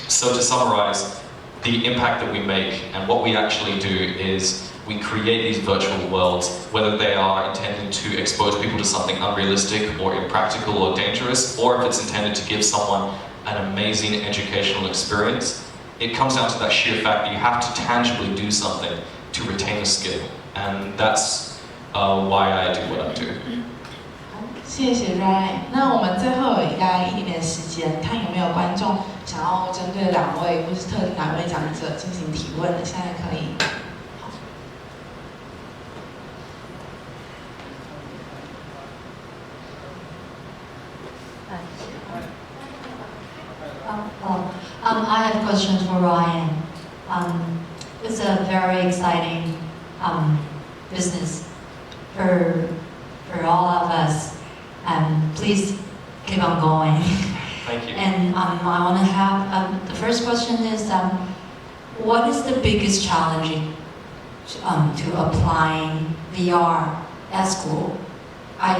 So to summarize, the impact that we make and what we actually do is we create these virtual worlds, whether they are intended to expose people to something unrealistic or impractical or dangerous, or if it's intended to give someone an amazing educational experience. It comes down to that sheer fact that you have to tangibly do something to retain a skill, and that's why I do what I do. 谢谢 Ryan。那我们最后有大概一点点时间，看有没有观众想要针对两位或是特定哪位讲者进行提问的，现在可以。I have questions for Ryan. It's a very exciting business for all of us. Please keep on going. Thank you. And I want to have the first question is, what is the biggest challenge to applying VR at school? I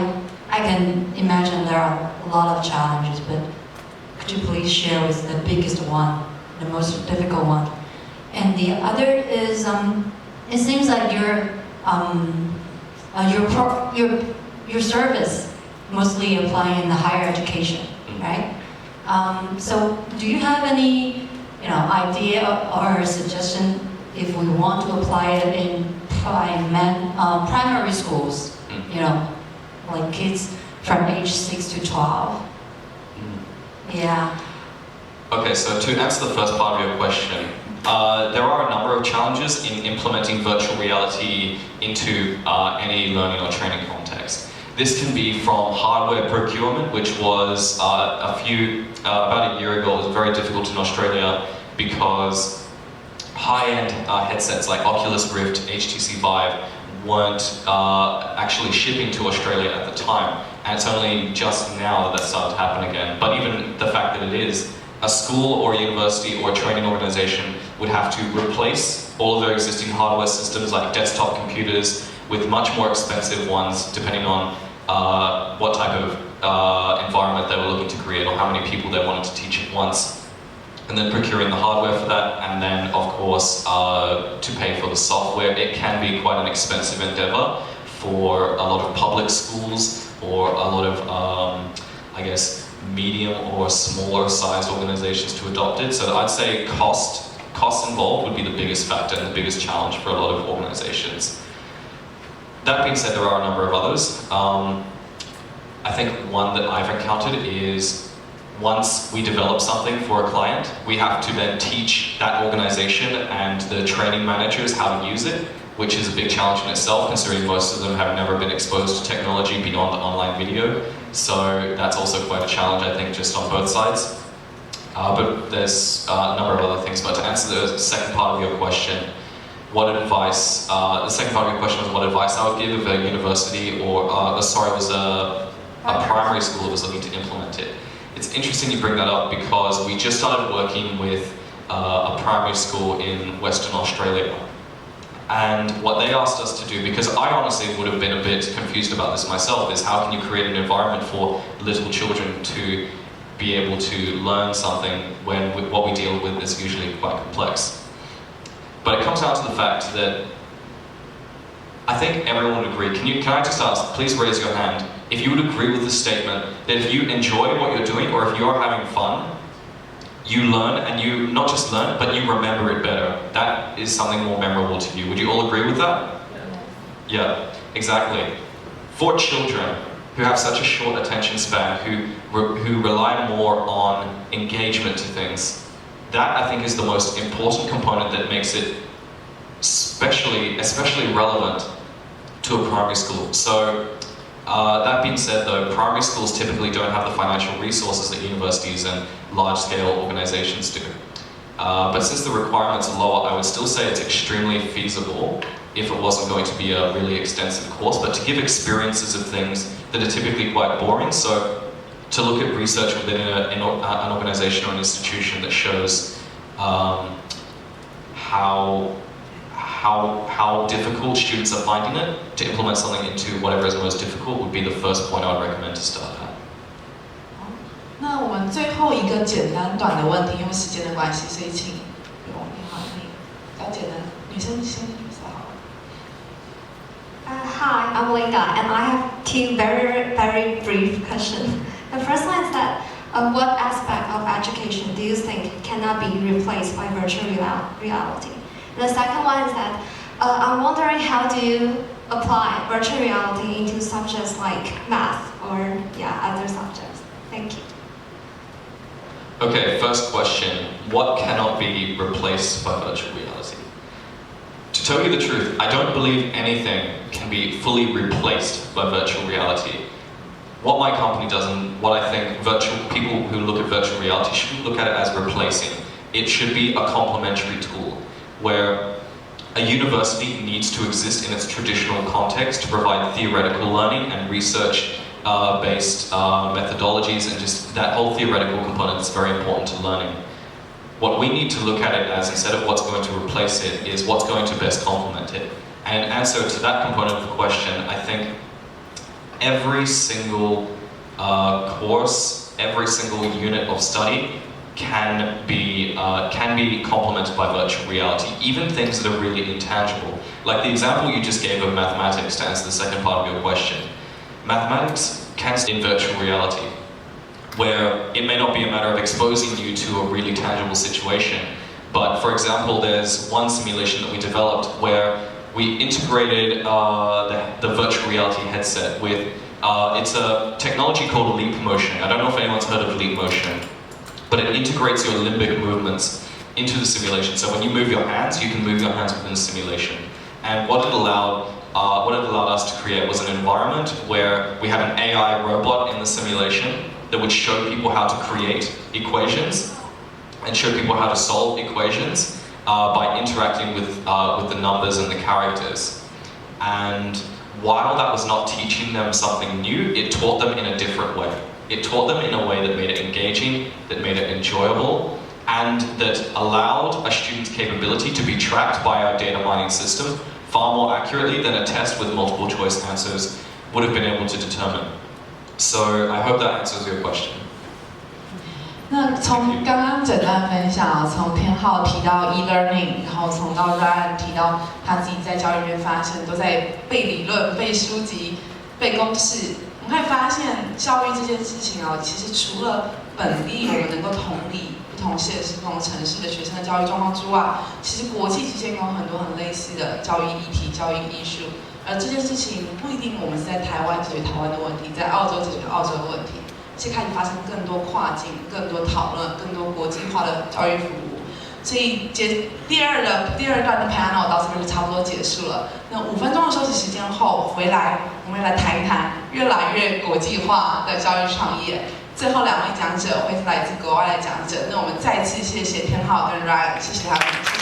can imagine there are a lot of challenges, but could you please share with the biggest one, the most difficult one? And the other is, it seems like your service mostly applying in the higher education, right? So do you have any idea or suggestion if we want to apply it in primary schools, like kids from age 6 to 12? Yeah. Okay, so to answer the first part of your question, there are a number of challenges in implementing virtual reality into any learning or training context. This can be from hardware procurement, which was about a year ago, it was very difficult in Australia because high-end headsets like Oculus Rift, HTC Vive weren't actually shipping to Australia at the time. And it's only just now that started to happen again. But even the fact that it is, a school or a university or a training organization would have to replace all of their existing hardware systems like desktop computers with much more expensive ones depending on what type of environment they were looking to create or how many people they wanted to teach at once. and then procuring the hardware for that, and then of course to pay for the software. It can be quite an expensive endeavor for a lot of public schools or a lot of, I guess, medium or smaller sized organizations to adopt it. So I'd say costs involved would be the biggest factor and the biggest challenge for a lot of organizations. That being said, there are a number of others. I think one that I've encountered is once we develop something for a client, we have to then teach that organization and the training managers how to use it, which is a big challenge in itself, considering most of them have never been exposed to technology beyond online video. So that's also quite a challenge, I think, just on both sides. But there's a number of other things. But to answer the second part of your question, the second part of your question was what advice I would give if a university or, was a primary school that was looking to implement it. It's interesting you bring that up because we just started working with a primary school in Western Australia. And what they asked us to do, because I honestly would have been a bit confused about this myself, is how can you create an environment for little children to be able to learn something when what we deal with is usually quite complex. But it comes down to the fact that I think everyone would agree. Can I just ask, please raise your hand, if you would agree with the statement that if you enjoy what you're doing or if you're having fun, you learn, and you not just learn, but you remember it better. That is something more memorable to you. Would you all agree with that? Yeah, exactly. For children who have such a short attention span, who rely more on engagement to things, that I think is the most important component that makes it especially relevant to a primary school. So that being said though, primary schools typically don't have the financial resources that universities and large-scale organizations do. But since the requirements are lower, I would still say it's extremely feasible if it wasn't going to be a really extensive course, but to give experiences of things that are typically quite boring. So to look at research within an organization or an institution that shows how difficult students are finding it, to implement something into whatever is most difficult would be the first point I would recommend to start at. 那我们最后一个简单短的问题，因为时间的关系，所以请你好，你比较简单，女生先举手好了。Hi, I'm Linda, and I have two very brief questions. The first one is that what aspect of education do you think cannot be replaced by virtual reality? The second one is that I'm wondering how do you apply virtual reality into subjects like math or other subjects? Thank you. Okay, first question, what cannot be replaced by virtual reality? To tell you the truth, I don't believe anything can be fully replaced by virtual reality. What my company does and what I think people who look at virtual reality shouldn't look at it as replacing. It should be a complementary tool where a university needs to exist in its traditional context to provide theoretical learning and research-based methodologies, and just that whole theoretical component is very important to learning. What we need to look at it as, instead of what's going to replace it, is what's going to best complement it. And in answer to that component of the question, I think every single course, every single unit of study can be complemented by virtual reality, even things that are really intangible. Like the example you just gave of mathematics to answer the second part of your question. Mathematics can stay in virtual reality, where it may not be a matter of exposing you to a really tangible situation, but for example, there's one simulation that we developed where we integrated the virtual reality headset with, it's a technology called leap motion. I don't know if anyone's heard of leap motion, but it integrates your limbic movements into the simulation. So when you move your hands, you can move your hands within the simulation. And what it allowed us to create was an environment where we had an AI robot in the simulation that would show people how to create equations and show people how to solve equations by interacting with the numbers and the characters. And while that was not teaching them something new, it taught them in a different way. It taught them in a way that made it engaging, that made it enjoyable, and that allowed a student's capability to be tracked by our data mining system far more accurately than a test with multiple choice answers would have been able to determine. So I hope that answers your question. 那从刚刚整段分享，从天浩提到 e-learning， 然后从到 Ryan 提到他自己在教育里面发生，都在背理论、背书籍、背公式。我们会发现，教育这件事情哦，其实除了本地我们能够同理不同县市、不同城市的学生的教育状况之外，其实国际之间有很多很类似的教育议题、教育艺术。而这件事情不一定我们是在台湾解决台湾的问题，在澳洲解决澳洲的问题，是开始发生更多跨境、更多讨论、更多国际化的教育服务。所以第二段的 panel 到这边就差不多结束了。那5分钟的休息时间后回来，我们来谈一谈越来越国际化的教育创业。最后2位讲者会是来自国外的讲者。那我们再次谢谢天浩跟 Ryan， 谢谢他们。